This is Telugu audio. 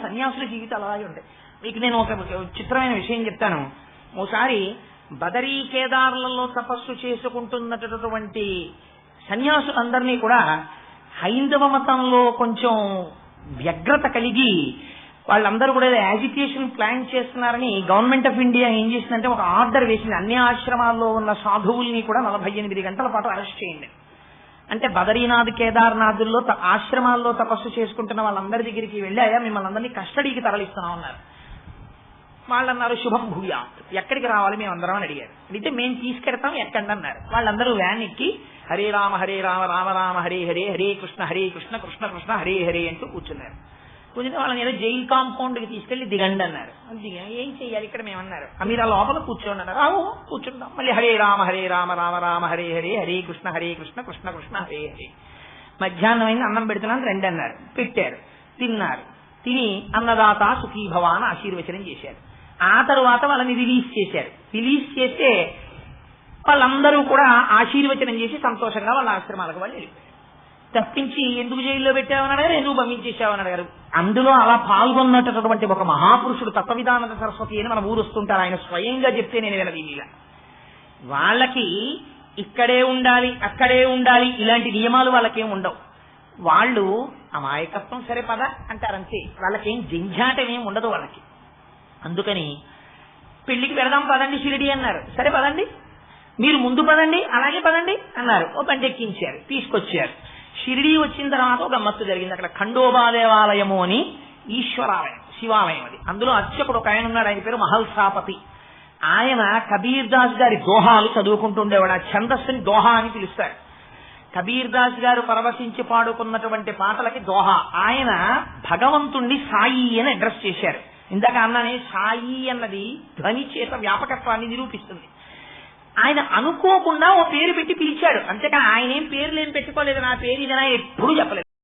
సన్యాసుల జీవితాలు అలాగే ఉంటాయి. మీకు నేను ఒక చిత్రమైన విషయం చెప్తాను. ఓసారి బదరీ కేదార్లలో తపస్సు చేసుకుంటున్నటువంటి సన్యాసులందరినీ కూడా హైందవ మతంలో కొంచెం వ్యగ్రత కలిగి వాళ్ళందరూ కూడా యాజిటేషన్ ప్లాన్ చేస్తున్నారని గవర్నమెంట్ ఆఫ్ ఇండియా ఏం చేసిందంటే ఒక ఆర్డర్ వేసింది. అన్ని ఆశ్రమాల్లో ఉన్న సాధువుల్ని కూడా 48 గంటల పాటు అరెస్ట్ చేయండి. అంటే బదరీనాథ్ కేదార్నాథుల్లో ఆశ్రమాల్లో తపస్సు చేసుకుంటున్న వాళ్ళందరి దగ్గరికి వెళ్ళి అయ్యా మిమ్మల్ని అందరినీ కస్టడీకి తరలిస్తున్నాం అన్నారు. వాళ్ళన్నారు శుభం భూయాత్, ఎక్కడికి రావాలి మేమందరం అని అడిగారు. అడిగితే మేము తీసుకెడతాం ఎక్కండి అన్నారు. వాళ్ళందరూ వ్యాన్ ఎక్కి హరే రామ రామ రామ హరే హరే హరే కృష్ణ కృష్ణ కృష్ణ హరే హరే అంటూ కూర్చున్నారు. కూర్చుంటే వాళ్ళని ఏదో జైలు కాంపౌండ్కి తీసుకెళ్లి దిగండి అన్నారు. ఏం చెయ్యాలి ఇక్కడ మేమన్నారు. మీరు ఆ లోపల కూర్చోండి అన్నారు. రావు కూర్చుంటాం. మళ్ళీ హరే రామ రామ రామ హరే హరే హరే కృష్ణ కృష్ణ కృష్ణ హరే హరే. మధ్యాహ్నం అయింది, అన్నం పెడుతున్నాను రండి అన్నారు. పెట్టారు, తిన్నారు. తిని అన్నదాత సుఖీభవ అని ఆశీర్వచనం చేశారు. ఆ తరువాత వాళ్ళని రిలీజ్ చేశారు. రిలీజ్ చేస్తే వాళ్ళందరూ కూడా ఆశీర్వచనం చేసి సంతోషంగా వాళ్ళ ఆశ్రమాలకు వాళ్ళు వెళ్ళిపోయారు. తప్పించి ఎందుకు జైల్లో పెట్టామని అడిగారు, ఎందుకు పంపించేసామని అడిగారు. అందులో అలా పాల్గొన్నటువంటి ఒక మహాపురుషుడు తత్వవిధానంద సరస్వతి అని మన ఊరు వస్తుంటారు. ఆయన స్వయంగా చెప్తే నేను వినది. ఇలా వాళ్ళకి ఇక్కడే ఉండాలి అక్కడే ఉండాలి ఇలాంటి నియమాలు వాళ్ళకేం ఉండవు. వాళ్ళు అమాయకత్వం సరే పద అంటారంతే. వాళ్ళకేం జంఝాటమేం ఉండదు వాళ్ళకి. అందుకని పెళ్లికి పెడదాం పదండి షిరిడి అన్నారు. సరే పదండి, మీరు ముందు పదండి, అలాగే పదండి అన్నారు. ఓ బండి ఎక్కించారు, తీసుకొచ్చారు. షిరిడి వచ్చిన తర్వాత ఒక గమ్మత్తు జరిగింది. అక్కడ ఖండోబా దేవాలయము అని ఈశ్వరాలయం, శివాలయం అది. అందులో అర్చకుడు ఒక ఆయన ఉన్నాడు, ఆయన పేరు మహల్సాపతి. ఆయన కబీర్ దాస్ గారి దోహాలు చదువుకుంటుండేవాడు. ఆ ఛందస్సుని దోహా అని పిలుస్తారు. కబీర్ దాస్ గారు పరవశించి పాడుకున్నటువంటి పాటలకి దోహా. ఆయన భగవంతుణ్ణి సాయి అని అడ్రస్ చేశారు. ఇందాక అన్నానే సాయి అన్నది ధ్వని చేత వ్యాపకత్వాన్ని నిరూపిస్తుంది. ఆయన అనుకోకుండా ఓ పేరు పెట్టి పిలిచాడు. అంతేకా ఆయన ఏం పేర్లు ఏం పెట్టుకోలేదు. నా పేరు ఇదనా ఎప్పుడు చెప్పలేదు.